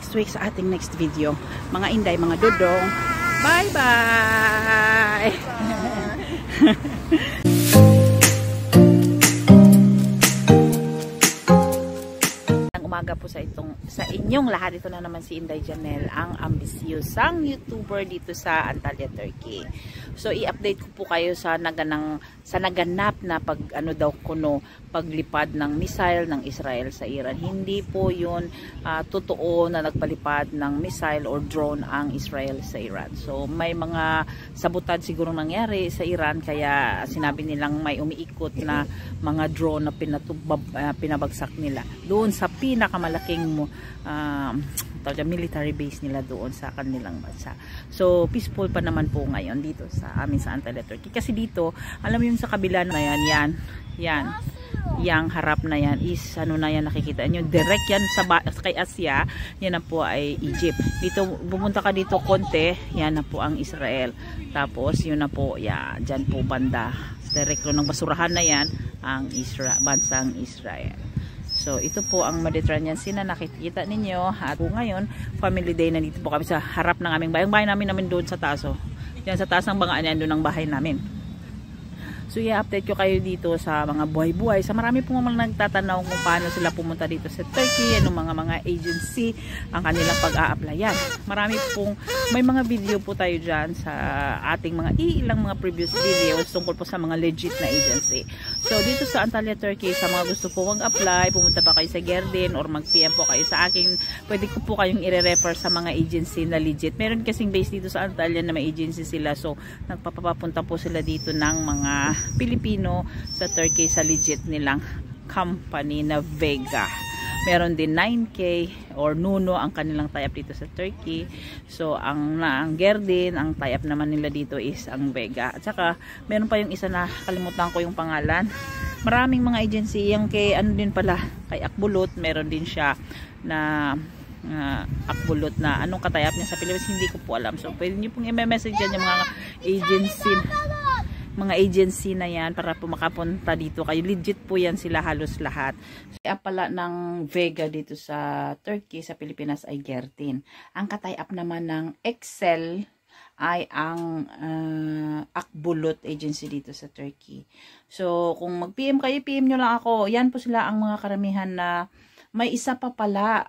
next week sa ating next video. Mga inday, mga dodong. Bye-bye! Umaga po sa inyong lahat. Ito na naman si Inday Janelle, ang ambisyosang YouTuber dito sa Antalya, Turkey. So i-update ko po kayo sa naganap na paglipad ng missile ng Israel sa Iran. Hindi po 'yun totoo na nagpalipad ng missile or drone ang Israel sa Iran. So may mga sabotad siguro nangyari sa Iran, kaya sinabi nilang may umiikot na mga drone na pinabagsak nila doon sa pinakamalaking military base nila doon sa kanilang bansa. So peaceful pa naman po ngayon dito sa amin sa Antalya, Turkey. Kasi dito, alam mo yung sa kabila na yan, yang harap na yan is nakikita nyo, direct yan kay Asia. Yan na po ay Egypt. Dito, bumunta ka dito konti, yan na po ang Israel. Tapos yun na po, dyan po banda, direct ng basurahan na yan ang bansang Israel. So ito po ang Mediterranean Sea na nakikita ninyo. At po ngayon, family day, na dito po kami sa harap ng aming bahay. Ang bahay namin doon sa taas. Diyan sa taas ng bangaan yan, doon ang bahay namin. So i-update ko kayo dito sa mga buhay-buhay. Sa marami pong mga nagtatanong kung paano sila pumunta dito sa Turkey, anong mga agency ang kanilang pag-a-applyan. May mga video po tayo dyan sa ating ilang mga previous videos tungkol po sa mga legit na agency. So dito sa Antalya, Turkey, sa mga gusto po mag-apply, pumunta pa kayo sa Gerdin or mag-PM po kayo sa akin, pwede ko po kayong i-refer sa mga agency na legit. Meron kasing base dito sa Antalya na may agency sila, so nagpapapunta po sila dito ng mga Pilipino sa Turkey sa legit nilang company na Vega. Meron din 9K or Nuno ang kanilang tie-up dito sa Turkey. So ang Gerdin, ang tie-up naman nila dito is ang Vega. At saka meron pa yung isa na kalimutan ko yung pangalan. Maraming mga agency yung kay kay Akbulut, meron din siya na Akbulut na anong katayap niya sa Pilipinas, hindi ko po alam. So pwede niyo pong i-message dyan yung mga agency na yan para po makapunta dito kayo. Legit po yan sila halos lahat. Kaya pala ng Vega dito sa Turkey, sa Pilipinas ay Gerdin. Ang katay-up naman ng Excel ay ang Akbulut agency dito sa Turkey. So kung mag-PM kayo, PM nyo lang ako. Yan po sila ang mga karamihan na may isa pa pala.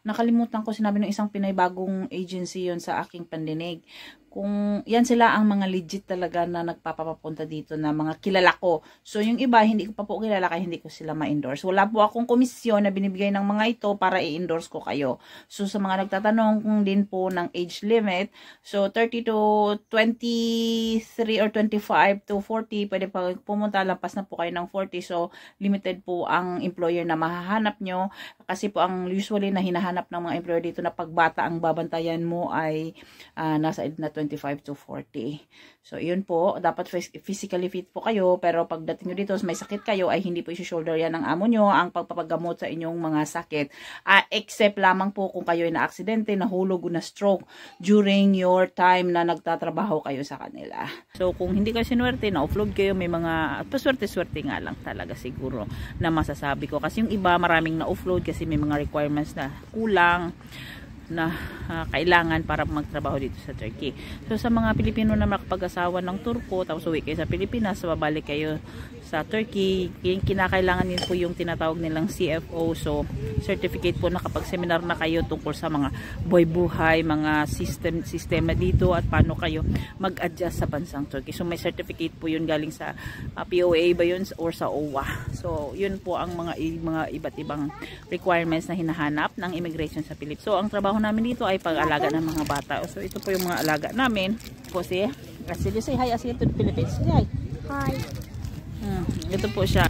Nakalimutan ko, sinabi ng isang Pinay, bagong agency yon sa aking pandinig. Kung yan sila ang mga legit talaga na nagpapapunta dito na mga kilala ko. So yung iba hindi ko pa po kilala kaya hindi ko sila ma-endorse. Wala po akong komisyon na binibigay ng mga ito para i-endorse ko kayo. So sa mga nagtatanong kung din po ng age limit, so 30 to 23 or 25 to 40, pwede pa pumunta, lampas na po kayo ng 40. So limited po ang employer na mahahanap nyo. Kasi po ang usually na hinahanap ng mga employer dito na pagbata ang babantayan mo ay nasa edad na 25 to 40. So, yun po. Dapat physically fit po kayo. Pero pagdating nyo dito, may sakit kayo, ay hindi po isi-shoulder yan ng amo nyo ang pagpapagamot sa inyong mga sakit. Except lamang po kung kayo ay na-aksidente, nahulog o na-stroke during your time na nagtatrabaho kayo sa kanila. So, kung hindi kayo sinuwerte, na-offload kayo, may mga paswerte-swerte nga lang talaga siguro na masasabi ko. Kasi yung iba, maraming na-offload kasi may mga requirements na kulang na kailangan para magtrabaho dito sa Turkey. So sa mga Pilipino na makapag-asawa ng Turko, tapos uwi kayo sa Pilipinas, babalik kayo sa Turkey, kinakailangan din po yung tinatawag nilang CFO. So certificate po na kapag seminar na kayo tungkol sa mga buhay, mga sistema dito at paano kayo mag-adjust sa bansang Turkey. So may certificate po yun galing sa POA ba yun or sa OWA. So yun po ang mga iba't ibang requirements na hinahanap ng immigration sa Pilipinas. So ang trabaho namin dito ay pag-alaga ng mga bata. So ito po yung mga alaga namin. Po si Asilio, say hi Asilio to the Philippines. Say hi. Hi. Ito po siya.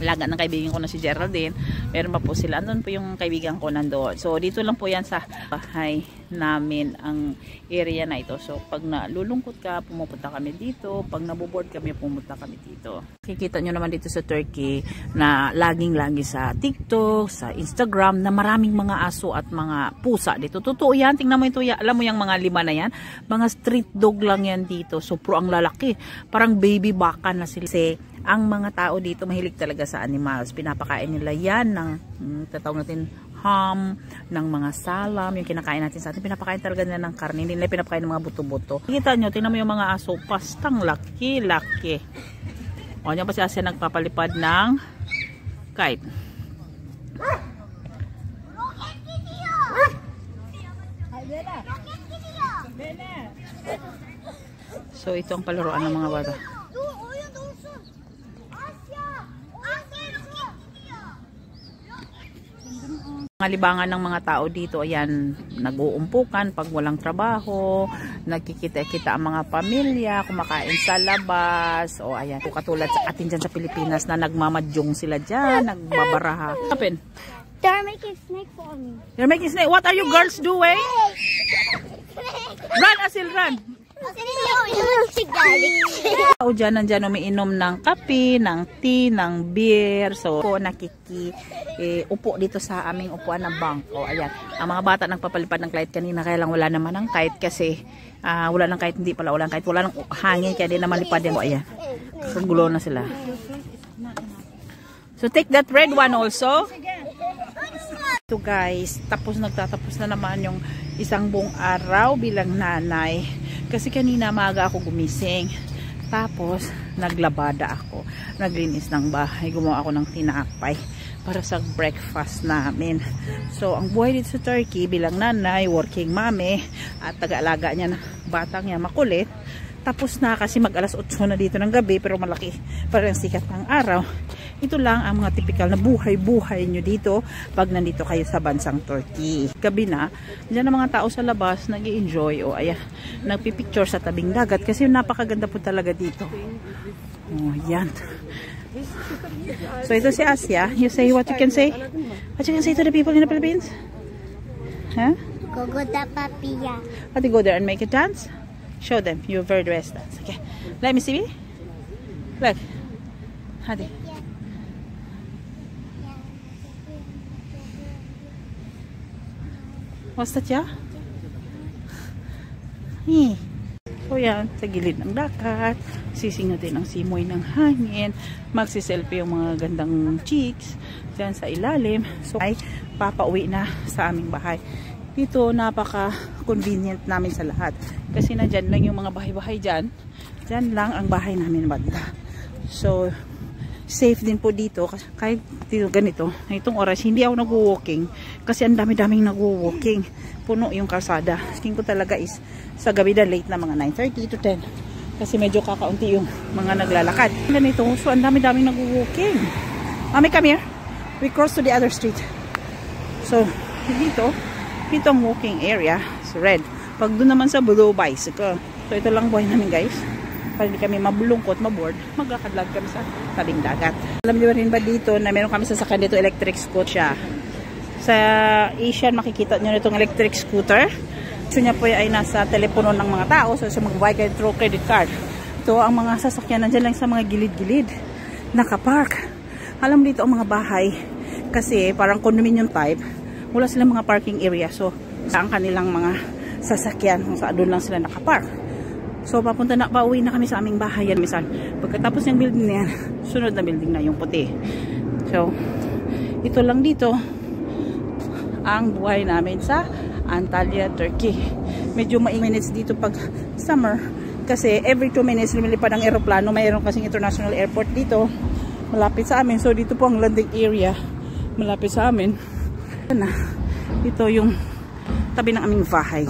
Alaga ng kaibigan ko na si Geraldine. Meron pa po sila. Andun po yung kaibigan ko nandoon. So, dito lang po yan sa bahay namin ang area na ito. So, pag nalulungkot ka, pumupunta kami dito. Pag naboboard kami, pumunta kami dito. Kikita nyo naman dito sa Turkey na laging-lagi sa TikTok, sa Instagram, na maraming mga aso at mga pusa dito. Totoo yan. Tingnan mo ito. Alam mo yung mga 5 na yan? Mga street dog lang yan dito. So, pro ang lalaki. Parang baby baka na sila. Kasi, ang mga tao dito mahilig talaga sa animals. Pinapakain nila yan ng tatawag natin ham, ng mga salam, yung kinakain natin sa atin. Pinapakain talaga nila ng karne, hindi nila pinapakain ng mga buto-buto. Kita nyo, tingnan mo yung mga aso, pastang laki-laki. O, yan pa si Asia nagpapalipad ng kite. So, ito ang palaruan ng mga bata. Mga libangan ng mga tao dito, ayan, nag-uumpukan pag walang trabaho, nagkikita-kita ang mga pamilya, kumakain sa labas, o ayan, katulad sa atin dyan sa Pilipinas na nagmamadyong sila dyan, nagbabaraha. Open. They're making snake for me. They're making snake. What are you girls doing? Run, Asil, run! O dyan, nandyan umiinom ng kape, ng tea, ng beer. So, upo dito sa aming upuan ng bangko. Ayan, ang mga bata nagpapalipad ng kite kanina, kaya lang wala naman ng kite kasi wala ng kite, hindi pala wala ng kite, wala ng hangin, kaya di naman lipad yan. Ayan, so gulo na sila. So, take that red one also. So guys, nagtatapos na naman yung isang buong araw bilang nanay. Kasi kanina maaga ako gumising. Tapos, naglabada ako. Naglinis ng bahay. Gumawa ako ng tinapay para sa breakfast namin. So, ang buhay dito sa Turkey bilang nanay, working mommy, at taga-alaga niya na batang niya makulit. Tapos na kasi mag-alas 8 na dito ng gabi, pero malaki parang sikat ng araw. Ito lang ang mga typical na buhay-buhay nyo dito pag nandito kayo sa bansang Turkey. Gabi na, dyan ang mga tao sa labas nag-i-enjoy o ayan, nagpipicture sa tabing dagat kasi napakaganda po talaga dito. Oh, yan. So ito si Asia. You say what you can say? What you can say to the people in the Philippines? Huh? Go da papilla. How to go there and make a dance? Show them your very best dance. Okay. Let me see. Look. Hadi. What's that, ya? So yan, sa gilid ng dagat, sisingatin ang simoy ng hangin, magsiselfie yung mga gandang chicks dyan sa ilalim. So ay papauwi na sa aming bahay. Dito napaka-convenient namin sa lahat. Kasi nandyan lang yung mga bahay-bahay dyan. Dyan lang ang bahay namin banda. So, safe din po dito kahit dito ganito itong oras hindi ako nag-walking kasi ang dami-daming nag-walking, puno yung kalsada. Tingin ko talaga is sa gabi na late na mga 9:30 to 10 kasi medyo kakaunti yung mga naglalakad ganito. So ang dami-daming nag-walking. Mami, come here, we cross to the other street. So dito ang walking area is red. Pag doon naman sa blue, bicycle. So ito lang buhay namin guys. Para hindi kami mabulungkot, maboard, magkakadlag kami sa tabing dagat. Alam niyo rin ba dito na meron kami sasakyan dito, electric scooter. Sa Asian, makikita niyo itong electric scooter. So niya po ay nasa telepono ng mga tao. So siya mag-buy kayo through credit card. Ito ang mga sasakyan nandiyan lang sa mga gilid-gilid. Nakapark. Alam dito ang mga bahay. Kasi parang condominium type. Wala silang mga parking area. So sa ang kanilang mga sasakyan kung saan doon lang sila nakapark. So, pauwi na kami sa aming bahay. Yan, minsan. Pagkatapos ng building na yan, sunod na building na yung puti. So, ito lang dito ang buhay namin sa Antalya, Turkey. Medyo minutes dito pag summer. Kasi every 2 minutes lumilipad ang aeroplano. Mayroon kasing international airport dito. Malapit sa amin. So, dito po ang landing area. Malapit sa amin. Ito yung tabi ng aming bahay.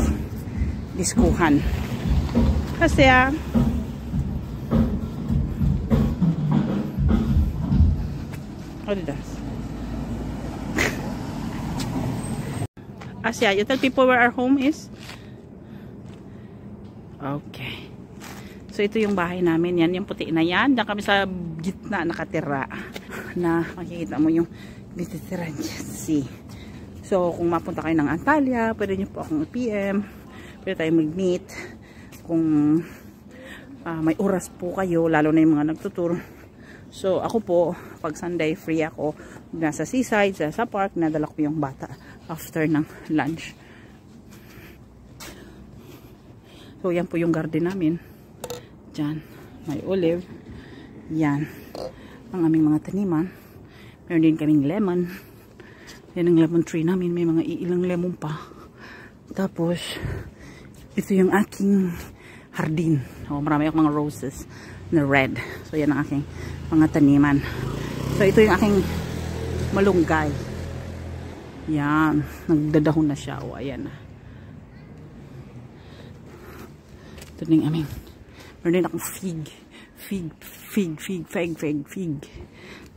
Diskuhan. Kasi what is that? Asya, you tell people where our home is? Okay. So ito yung bahay namin. Yan yung puti na yan. Diyan kami sa gitna nakatira. Na makikita mo yung Mediterranean Sea. So kung mapunta kayo ng Antalya, pwede nyo po akong PM. Pwede tayo mag-meet. Kung may oras po kayo, lalo na yung mga nagtutur. So ako po, pag Sunday free ako, nasa seaside, sa park, nadala ko yung bata after ng lunch. So yan po yung garden namin. Diyan, may olive. Yan, ang aming mga taniman. Meron din kaming lemon. Yan ang lemon tree namin. May mga ilang lemon pa. Tapos, ito yung aking hardin. Marami akong mga roses na red. So, yan ang aking mga taniman. So, ito yung aking malunggay. Yan. Nagdadahon na siya. O, ayan na. Ito na yung aming. Meron din akong fig.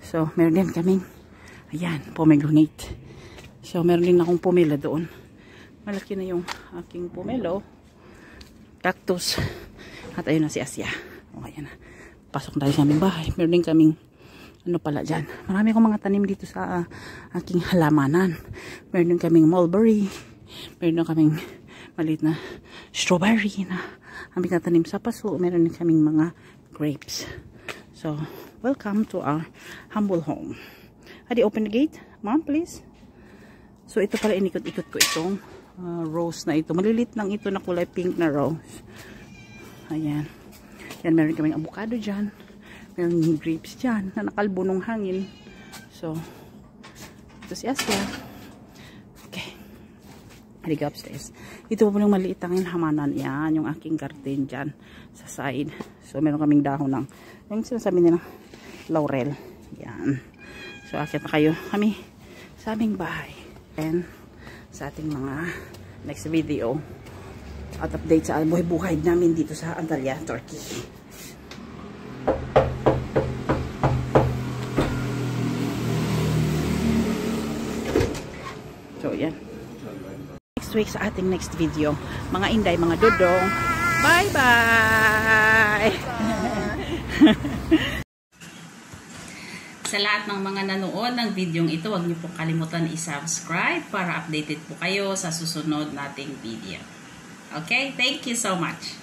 So, meron din kaming, ayan, pomegranate. So, meron din akong pomelo doon. Malaki na yung aking pomelo. Cactus. At ayun na si Asia. O, ayan na. Pasok tayo sa aming bahay. Meron din kaming, ano pala dyan. Marami akong mga tanim dito sa aking halamanan. Meron din kaming mulberry. Meron din kaming maliit na strawberry na aming natanim sa paso. Meron din kaming mga grapes. So, welcome to our humble home. Hadi, open the gate. Mom, please. So, ito pala inikot-ikot ko itong rose na ito. Malilit lang ito na kulay pink na rose. Ayan. Yan, meron kaming avocado dyan. Meron grapes dyan na nakalbo ng hangin. So, ito si Asia. Okay. Hadi ka upstairs. Ito po yung maliit ang hamanan. Yan, yung aking garden dyan sa side. So, meron kaming dahon ng, yung sinasabi nila, laurel. Yan. So, akit na kayo kami sa aming bahay. And, sa ating mga next video at update sa buhay-buhay namin dito sa Antalya, Turkey. So, yan. Next week sa ating next video. Mga inday, mga dodong. Bye-bye! Sa lahat ng mga nanood ng videong ito, huwag niyo po kalimutan i-subscribe para updated po kayo sa susunod nating video. Okay? Thank you so much!